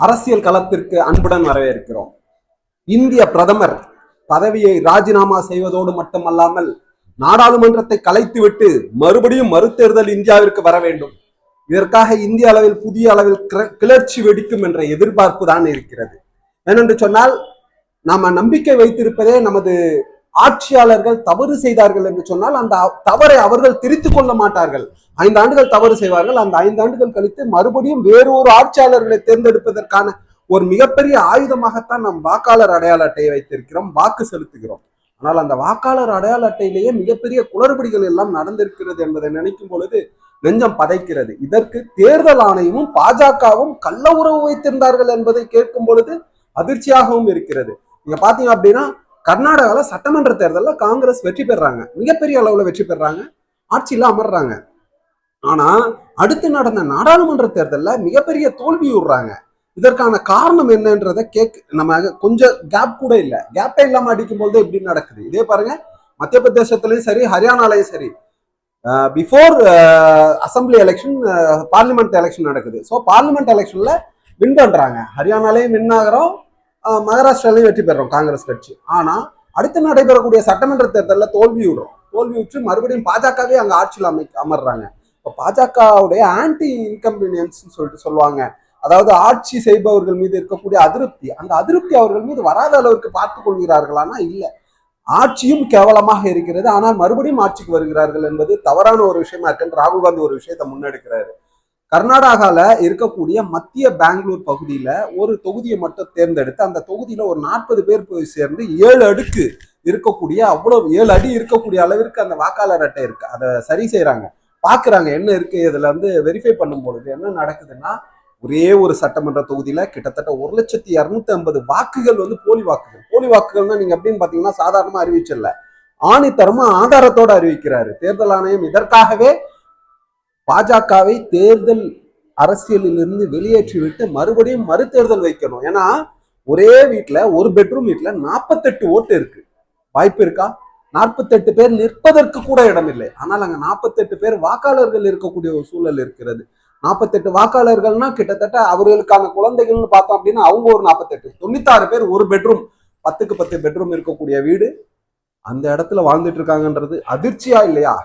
அரசியல் களத்திற்கு அன்புடன் வரவேற்கிறோம். இந்திய பிரதமர் பதவியை ராஜினாமா செய்வதோடு மட்டுமல்லாமல் நாடாளுமன்றத்தை கலைத்துவிட்டு மறுபடியும் மறுதேர்தல் இந்தியாவிற்கு வர வேண்டும். இதற்காக இந்திய அளவில் புதிய அளவில் கிளர்ச்சி வெடிக்கும் என்ற எதிர்பார்ப்பு தான் இருக்கிறது. ஏனென்று சொன்னால் நாம நம்பிக்கை வைத்திருப்பதே நமது ஆட்சியாளர்கள் தவறு செய்தார்கள் என்று சொன்னால் அந்த தவறை அவர்கள் திருத்திக் கொள்ள மாட்டார்கள். 5 ஆண்டுகள் தவறு செய்வார்கள். அந்த 5 ஆண்டுகள் கழித்து மறுபடியும் வேறொரு ஆட்சியாளர்களை தேர்ந்தெடுப்பதற்கான ஒரு மிகப்பெரிய ஆயுதமாகத்தான் நாம் வாக்காளர் அடையாள அட்டையை வைத்திருக்கிறோம், வாக்கு செலுத்துகிறோம். ஆனால் அந்த வாக்காளர் அடையாள அட்டையிலேயே மிகப்பெரிய குளறுபடிகள் எல்லாம் நடந்திருக்கிறது என்பதை நினைக்கும் பொழுது நெஞ்சம் பதைக்கிறது. இதற்கு தேர்தல் ஆணையமும் பாஜகவும் கள்ள உறவு வைத்திருந்தார்கள் என்பதை கேட்கும் பொழுது அதிர்ச்சியாகவும் இருக்கிறது. நீங்க பாத்தீங்க அப்படின்னா கர்நாடகால சட்டமன்ற தேர்தலில் காங்கிரஸ் வெற்றி பெறாங்க, மிகப்பெரிய அளவுல வெற்றி பெறாங்க, ஆட்சியில அமர்றாங்க. ஆனா அடுத்து நடந்த நாடாளுமன்ற தேர்தலில் மிகப்பெரிய தோல்வி விடுறாங்க. இதற்கான காரணம் என்னன்றதை நம்ம கொஞ்சம் கேப் கூட இல்லை, கேப்பே இல்லாம அடிக்கும் போது எப்படி நடக்குது. இதே பாருங்க, மத்திய பிரதேசத்திலையும் சரி ஹரியானாலையும் சரி before assembly election parliament election நடக்குது. ஸோ பார்லிமெண்ட் எலெக்ஷன்ல வின் பண்றாங்க, ஹரியானாலையும் வின் ஆகிறோம், மகாராஷ்டிராலையும் வெற்றி பெறோம் காங்கிரஸ் கட்சி. ஆனா அடுத்து நடைபெறக்கூடிய சட்டமன்ற தேர்தலில் தோல்வி விட்டு மறுபடியும் பாஜகவே அங்க ஆட்சியில் அமர்றாங்க. இப்போ பாஜகவுடைய ஆன்டி இன்கம்பீனியன்ஸ் சொல்லிட்டு சொல்லுவாங்க, அதாவது ஆட்சி செய்பவர்கள் மீது இருக்கக்கூடிய அதிருப்தி, அந்த அதிருப்தி அவர்கள் மீது வராத அளவுக்கு பார்த்துக் கொள்கிறார்களானா இல்லை, ஆட்சியும் கேவலமாக இருக்கிறது, ஆனால் மறுபடியும் ஆட்சிக்கு வருகிறார்கள் என்பது தவறான ஒரு விஷயமா இருக்குன்னு ராகுல் காந்தி ஒரு விஷயத்தை முன்னெடுக்கிறாரு. கர்நாடகால இருக்கக்கூடிய மத்திய பெங்களூர் பகுதியில ஒரு தொகுதியை மட்டும் தேர்ந்தெடுத்து அந்த தொகுதியில ஒரு 40 பேர் போய் சேர்ந்து 7 அடுக்கு இருக்கக்கூடிய, அவ்வளவு 7 அடி இருக்கக்கூடிய அளவிற்கு அந்த வாக்காளர் அட்டை இருக்கு, அதை சரி செய்யறாங்க, பாக்குறாங்க என்ன இருக்கு. இதுல வெரிஃபை பண்ணும் பொழுது என்ன நடக்குதுன்னா, ஒரே ஒரு சட்டமன்ற தொகுதியில கிட்டத்தட்ட 1,250 வாக்குகள் போலி வாக்குகள்னா நீங்க எப்படின்னு பாத்தீங்கன்னா சாதாரணமா அறிவிச்சல, ஆணித்தரமா ஆதாரத்தோட அறிவிக்கிறாரு தேர்தல் ஆணையம். இதற்காகவே பாஜகவை தேர்தல் அரசியலில் இருந்து வெளியேற்றிவிட்டு மறுபடியும் மறுதேர்தல் வைக்கணும். ஏன்னா ஒரே வீட்டுல, ஒரு பெட்ரூம் வீட்டுல 48 ஓட்டு இருக்கு, வாய்ப்பு இருக்கா? 48 பேர் நிற்பதற்கு கூட இடம் இல்லை. ஆனால் அங்க 48 பேர் வாக்காளர்கள் இருக்கக்கூடிய ஒரு சூழல் இருக்கிறது. 48 வாக்காளர்கள்னா கிட்டத்தட்ட அவர்களுக்கான குழந்தைகள்னு பார்த்தோம் அப்படின்னா அவங்க ஒரு 48, 96 பேர் ஒரு பெட்ரூம், 10க்கு 10 பெட்ரூம் இருக்கக்கூடிய வீடு, அந்த இடத்துல வாழ்ந்துட்டு இருக்காங்கன்றது அதிர்ச்சியா இல்லையா?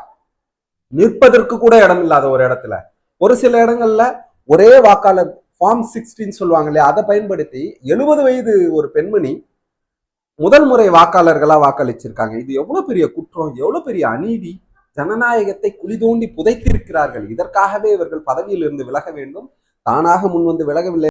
நிற்பதற்கு கூட இடம் இல்லாத ஒரு இடத்துல, ஒரு சில இடங்கள்ல ஒரே வாக்காளர் ஃபார்ம் 16 சொல்லுவாங்க இல்லையா, அதை பயன்படுத்தி 70 வயது ஒரு பெண்மணி முதல் முறை வாக்காளர்களா வாக்களிச்சிருக்காங்க. இது எவ்வளவு பெரிய குற்றம், எவ்வளவு பெரிய அநீதி. ஜனநாயகத்தை குழி தோண்டி புதைத்திருக்கிறார்கள். இதற்காகவே இவர்கள் பதவியில் இருந்து விலக வேண்டும். தானாக முன் வந்து விலகவில்லை.